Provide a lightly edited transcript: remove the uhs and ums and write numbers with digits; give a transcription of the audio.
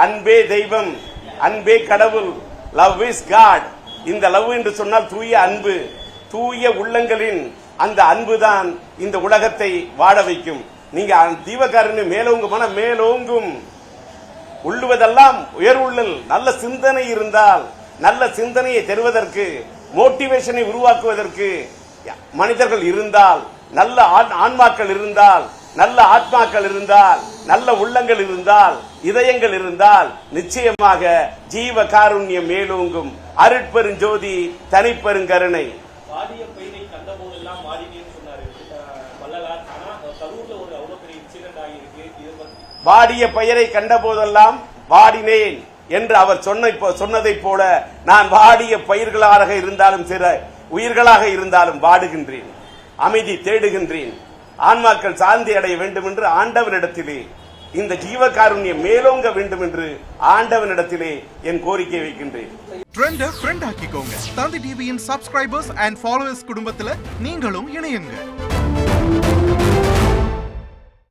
அன்பே தெய்வம், அன்பே கடவுள், லவ் இஸ் காட். இந்த லவ் என்று சொன்னால் தூய அன்பு, தூய உள்ளங்களின் அந்த அன்புதான் இந்த உலகத்தை வாழ வைக்கும். நீங்க தீவக்காரன்னு மேலோங்கு மனம் மேலோங்கும், உள்ளுவதெல்லாம் உயர்வுள்ளல். நல்ல சிந்தனை இருந்தால், நல்ல சிந்தனையை தருவதற்கு, மோட்டிவேஷனை உருவாக்குவதற்கு மனிதர்கள் இருந்தால், நல்ல ஆன்மாக்கள் இருந்தால், நல்ல ஆத்மாக்கள் இருந்தால், நல்ல உள்ளங்கள் இருந்தால், இதயங்கள் இருந்தால் நிச்சயமாக ஜீவ காருண்யம் மேலோங்கும். அருட்பெருஞ்சோதி, தனிப்பெருங்கருணை. வாடிய பெயரை கண்ட போதெல்லாம் வாடினேன் என்று அவர் சொன்னதைப் போல நான் வாடிய பயிர்களாக இருந்தாலும் சில உயிர்களாக இருந்தாலும் வாடுகின்றேன், அமைதி தேடுகின்றேன். ஆன்மாக்கள் சாந்தி அடைய வேண்டும் என்று ஆண்டவனிடத்திலே, இந்த ஜீவகாருண்யம் மேலோங்க வேண்டும் என்று ஆண்டவனிடத்திலே என் கோரிக்கை வைக்கின்றேன். ட்ரெண்ட ஃப்ரெண்ட் ஆக்கிக்கோங்க. தந்தி டிவியின் சப்ஸ்கிரைபர்ஸ் அண்ட் ஃபாலோவர்ஸ் குடும்பத்துல நீங்களும் இணையுங்க.